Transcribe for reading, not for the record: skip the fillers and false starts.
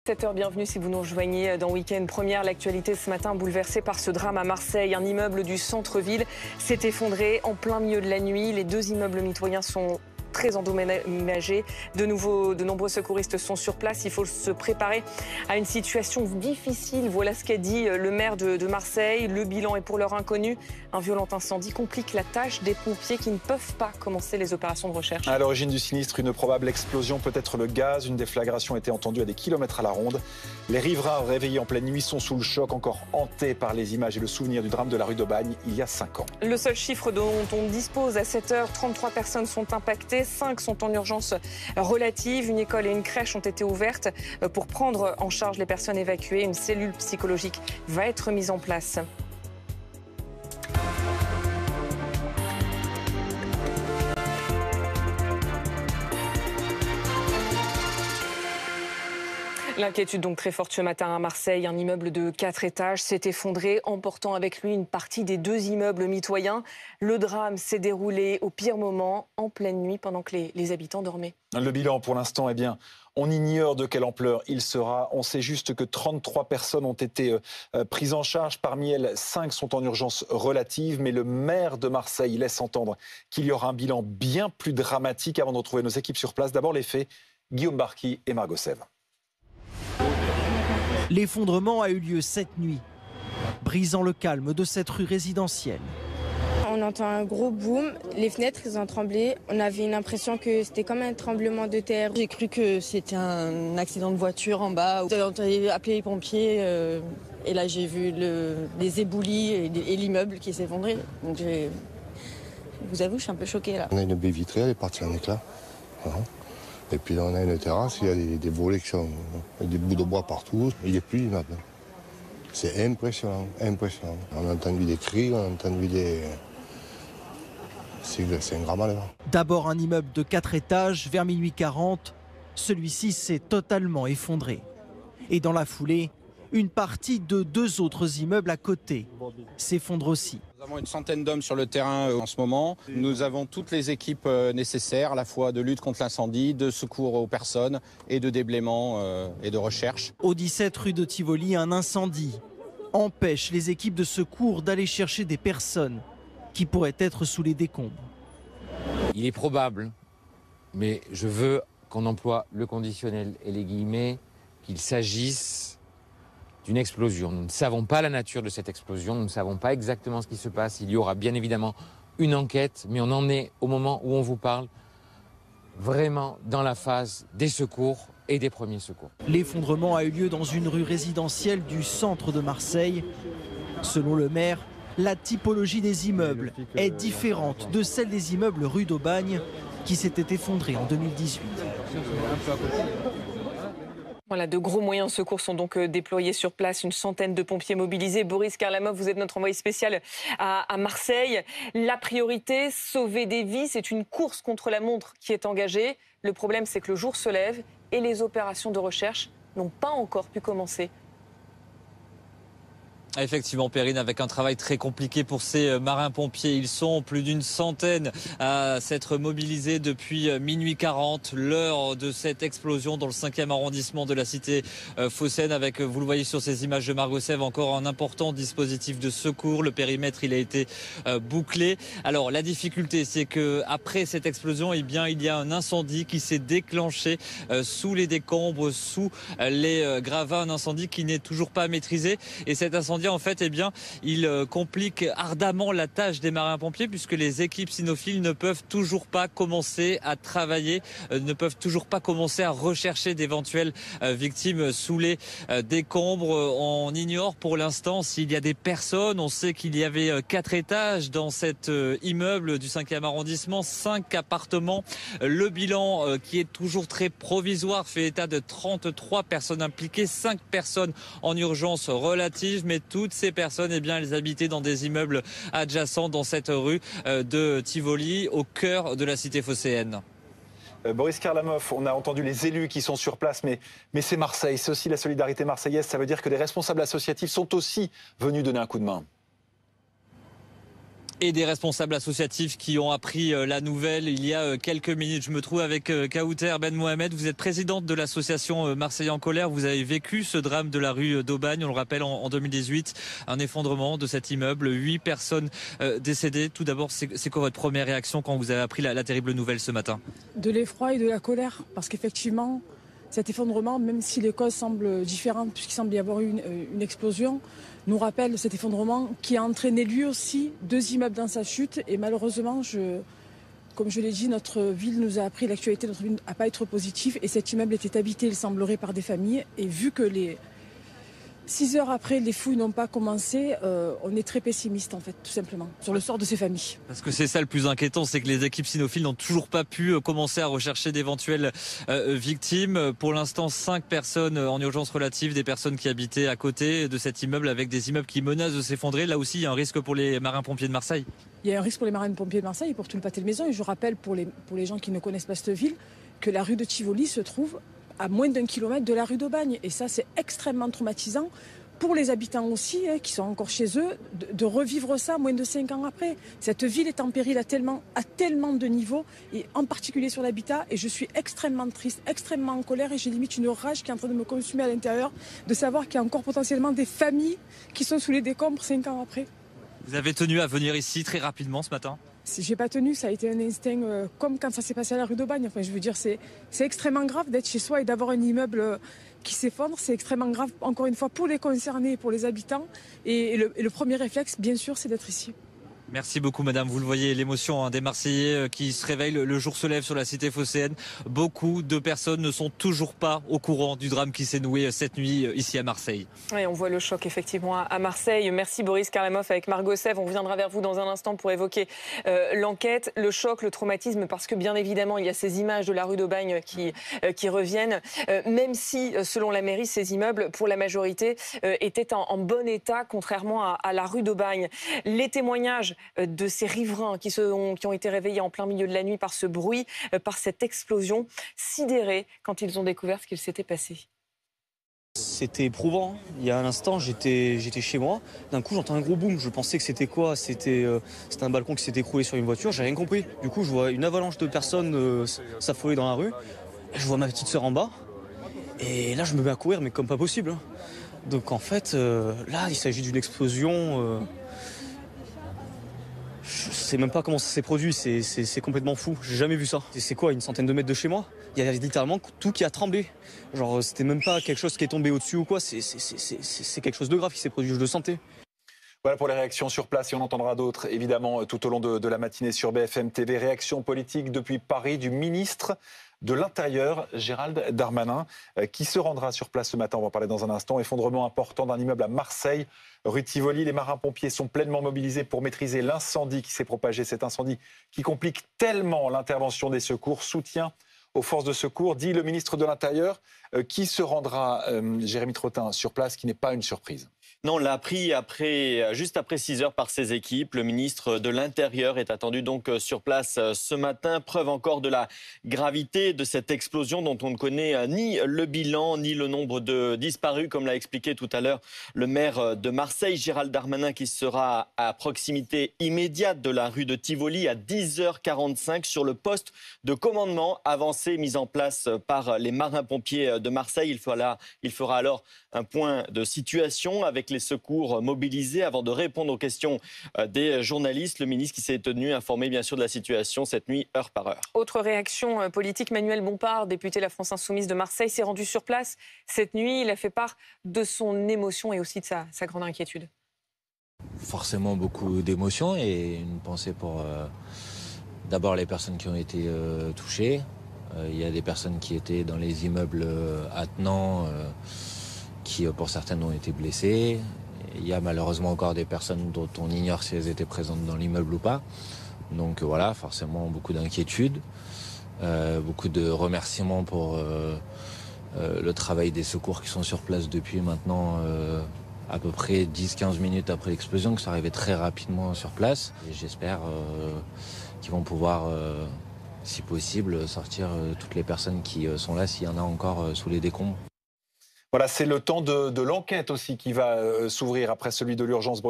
7h, bienvenue si vous nous rejoignez dans Week-end Première. L'actualité ce matin bouleversée par ce drame à Marseille. Un immeuble du centre-ville s'est effondré en plein milieu de la nuit. Les deux immeubles mitoyens sont très endommagés. De nombreux secouristes sont sur place. Il faut se préparer à une situation difficile. Voilà ce qu'a dit le maire de Marseille. Le bilan est pour l'heure inconnu. Un violent incendie complique la tâche des pompiers qui ne peuvent pas commencer les opérations de recherche. À l'origine du sinistre, une probable explosion, peut-être le gaz. Une déflagration a été entendue à des kilomètres à la ronde. Les riverains réveillés en pleine nuit sont sous le choc, encore hantés par les images et le souvenir du drame de la rue d'Aubagne il y a 5 ans. Le seul chiffre dont on dispose à 7h, 33 personnes sont impactées. 5 sont en urgence relative. Une école et une crèche ont été ouvertes pour prendre en charge les personnes évacuées. Une cellule psychologique va être mise en place. L'inquiétude donc très forte ce matin à Marseille. Un immeuble de 4 étages s'est effondré, emportant avec lui une partie des deux immeubles mitoyens. Le drame s'est déroulé au pire moment, en pleine nuit, pendant que les habitants dormaient. Le bilan pour l'instant, on ignore de quelle ampleur il sera. On sait juste que 33 personnes ont été prises en charge. Parmi elles, 5 sont en urgence relative. Mais le maire de Marseille laisse entendre qu'il y aura un bilan bien plus dramatique. Avant de retrouver nos équipes sur place, d'abord les faits. Guillaume Barqui et Margot Sèvres. L'effondrement a eu lieu cette nuit, brisant le calme de cette rue résidentielle. On entend un gros boom, les fenêtres ont tremblé. On avait une impression que c'était comme un tremblement de terre. J'ai cru que c'était un accident de voiture en bas. On a appelé les pompiers et là j'ai vu les éboulis et l'immeuble qui s'est effondré. Donc je vous avoue, je suis un peu choquée là. On a une baie vitrée, elle est partie en éclats. Voilà. Et puis là, on a une terrasse, il y a des volets qui sont avec des bouts de bois partout. Il n'est plus immeuble. C'est impressionnant, impressionnant. On a entendu des cris, on a entendu des... C'est un grand malheur. D'abord un immeuble de 4 étages, vers minuit 40, celui-ci s'est totalement effondré. Et dans la foulée, une partie de 2 autres immeubles à côté s'effondre aussi. Nous avons une centaine d'hommes sur le terrain en ce moment. Nous avons toutes les équipes nécessaires, à la fois de lutte contre l'incendie, de secours aux personnes et de déblaiement et de recherche. Au 17 rue de Tivoli, un incendie empêche les équipes de secours d'aller chercher des personnes qui pourraient être sous les décombres. Il est probable, mais je veux qu'on emploie le conditionnel et les guillemets, qu'il s'agisse d'une explosion. Nous ne savons pas la nature de cette explosion, nous ne savons pas exactement ce qui se passe. Il y aura bien évidemment une enquête, mais on en est, au moment où on vous parle, vraiment dans la phase des secours et des premiers secours. L'effondrement a eu lieu dans une rue résidentielle du centre de Marseille. Selon le maire, la typologie des immeubles est différente de celle des immeubles rue d'Aubagne qui s'étaient effondrés en 2018. Voilà, de gros moyens de secours sont donc déployés sur place, une centaine de pompiers mobilisés. Boris Karlamov, vous êtes notre envoyé spécial à Marseille. La priorité, sauver des vies, c'est une course contre la montre qui est engagée. Le problème, c'est que le jour se lève et les opérations de recherche n'ont pas encore pu commencer. Effectivement, Perrine, avec un travail très compliqué pour ces marins-pompiers. Ils sont plus d'une centaine à s'être mobilisés depuis minuit 40, l'heure de cette explosion dans le 5e arrondissement de la cité phocéenne, avec, vous le voyez sur ces images de Margot Sèvres, encore un important dispositif de secours. Le périmètre, il a été bouclé. Alors, la difficulté, c'est que après cette explosion, eh bien, il y a un incendie qui s'est déclenché sous les décombres, sous les gravats, un incendie qui n'est toujours pas maîtrisé. Et cet incendie, en fait, eh bien, il complique ardemment la tâche des marins-pompiers puisque les équipes cynophiles ne peuvent toujours pas commencer à travailler, ne peuvent toujours pas commencer à rechercher d'éventuelles victimes sous les décombres. On ignore pour l'instant s'il y a des personnes. On sait qu'il y avait 4 étages dans cet immeuble du 5e arrondissement, 5 appartements. Le bilan qui est toujours très provisoire fait état de 33 personnes impliquées, 5 personnes en urgence relative, mais toutes ces personnes, eh bien, elles habitaient dans des immeubles adjacents dans cette rue de Tivoli, au cœur de la cité phocéenne. Boris Karlamov, on a entendu les élus qui sont sur place, mais c'est Marseille, c'est aussi la solidarité marseillaise. Ça veut dire que les responsables associatifs sont aussi venus donner un coup de main. Et des responsables associatifs qui ont appris la nouvelle il y a quelques minutes. Je me trouve avec Kauter Ben Mohamed. Vous êtes présidente de l'association Marseille en colère. Vous avez vécu ce drame de la rue d'Aubagne, on le rappelle, en 2018. Un effondrement de cet immeuble, 8 personnes décédées. Tout d'abord, c'est quoi votre première réaction quand vous avez appris la terrible nouvelle ce matin? De l'effroi et de la colère, parce qu'effectivement, cet effondrement, même si les causes semblent différentes, puisqu'il semble y avoir eu une explosion, nous rappelle cet effondrement qui a entraîné lui aussi 2 immeubles dans sa chute. Et malheureusement, comme je l'ai dit, notre ville nous a appris, l'actualité de notre ville à pas être positive. Et cet immeuble était habité, il semblerait, par des familles. Et vu que 6 heures après, les fouilles n'ont pas commencé, on est très pessimiste, en fait, tout simplement, sur le sort de ces familles. Parce que c'est ça le plus inquiétant, c'est que les équipes cynophiles n'ont toujours pas pu commencer à rechercher d'éventuelles victimes. Pour l'instant, 5 personnes en urgence relative, des personnes qui habitaient à côté de cet immeuble, avec des immeubles qui menacent de s'effondrer. Là aussi, il y a un risque pour les marins-pompiers de Marseille. Il y a un risque pour les marins-pompiers de Marseille et pour tout le pâté de maison. Et je rappelle, pour les gens qui ne connaissent pas cette ville, que la rue de Tivoli se trouve à moins d'1 kilomètre de la rue d'Aubagne. Et ça, c'est extrêmement traumatisant pour les habitants aussi, qui sont encore chez eux, de revivre ça moins de 5 ans après. Cette ville est en péril à tellement de niveaux, et en particulier sur l'habitat. Et je suis extrêmement triste, extrêmement en colère, et j'ai limite une rage qui est en train de me consumer à l'intérieur, de savoir qu'il y a encore potentiellement des familles qui sont sous les décombres 5 ans après. Vous avez tenu à venir ici très rapidement ce matin? Si j'ai pas tenu, ça a été un instinct, comme quand ça s'est passé à la rue d'Aubagne. Enfin, je veux dire, c'est extrêmement grave d'être chez soi et d'avoir un immeuble qui s'effondre. C'est extrêmement grave, encore une fois, pour les concernés et pour les habitants. Et le premier réflexe, bien sûr, c'est d'être ici. Merci beaucoup madame, vous le voyez, l'émotion des Marseillais qui se réveillent, le jour se lève sur la cité phocéenne. Beaucoup de personnes ne sont toujours pas au courant du drame qui s'est noué cette nuit ici à Marseille. Oui, on voit le choc effectivement à Marseille. Merci Boris Karlamov avec Margot Sèvres. On reviendra vers vous dans un instant pour évoquer l'enquête, le choc, le traumatisme, parce que bien évidemment il y a ces images de la rue d'Aubagne qui reviennent, même si selon la mairie ces immeubles pour la majorité étaient en bon état contrairement à la rue d'Aubagne. Les témoignages de ces riverains qui ont été réveillés en plein milieu de la nuit par ce bruit, par cette explosion, sidérés quand ils ont découvert ce qu'il s'était passé. C'était éprouvant. Il y a un instant, j'étais chez moi. D'un coup, j'entends un gros boom. Je pensais que c'était quoi? C'était un balcon qui s'était écroulé sur une voiture. J'ai rien compris. Du coup, je vois une avalanche de personnes s'affoler dans la rue. Je vois ma petite sœur en bas. Et là, je me mets à courir, mais comme pas possible. Donc en fait, là, il s'agit d'une explosion. Je sais même pas comment ça s'est produit, c'est complètement fou, j'ai jamais vu ça. C'est quoi, une centaine de mètres de chez moi? Il y a littéralement tout qui a tremblé. Genre c'était même pas quelque chose qui est tombé au-dessus ou quoi, c'est quelque chose de grave qui s'est produit, je le sentais. Voilà pour les réactions sur place et on entendra d'autres évidemment tout au long de la matinée sur BFM TV. Réaction politique depuis Paris du ministre de l'Intérieur, Gérald Darmanin, qui se rendra sur place ce matin. On va en parler dans un instant. Effondrement important d'un immeuble à Marseille, rue Tivoli. Les marins-pompiers sont pleinement mobilisés pour maîtriser l'incendie qui s'est propagé. Cet incendie qui complique tellement l'intervention des secours. Soutien aux forces de secours, dit le ministre de l'Intérieur, qui se rendra, Jérémy Trottin, sur place, qui n'est pas une surprise. Non, on l'a appris juste après 6 heures par ses équipes. Le ministre de l'Intérieur est attendu donc sur place ce matin. Preuve encore de la gravité de cette explosion dont on ne connaît ni le bilan ni le nombre de disparus, comme l'a expliqué tout à l'heure le maire de Marseille, Gérald Darmanin, qui sera à proximité immédiate de la rue de Tivoli à 10h45 sur le poste de commandement avancé mis en place par les marins-pompiers de Marseille. Il fera alors un point de situation avec les secours mobilisés avant de répondre aux questions des journalistes. Le ministre qui s'est tenu informé bien sûr de la situation cette nuit, heure par heure. Autre réaction politique, Manuel Bompard, député de la France Insoumise de Marseille, s'est rendu sur place cette nuit. Il a fait part de son émotion et aussi de sa grande inquiétude. Forcément beaucoup d'émotions et une pensée pour d'abord les personnes qui ont été touchées. Il y a des personnes qui étaient dans les immeubles attenants qui pour certaines ont été blessées. Il y a malheureusement encore des personnes dont on ignore si elles étaient présentes dans l'immeuble ou pas. Donc voilà, forcément beaucoup d'inquiétudes, beaucoup de remerciements pour le travail des secours qui sont sur place depuis maintenant à peu près 10-15 minutes après l'explosion, que ça arrivait très rapidement sur place. Et j'espère qu'ils vont pouvoir, si possible, sortir toutes les personnes qui sont là, s'il y en a encore sous les décombres. Voilà, c'est le temps de l'enquête aussi qui va s'ouvrir après celui de l'urgence.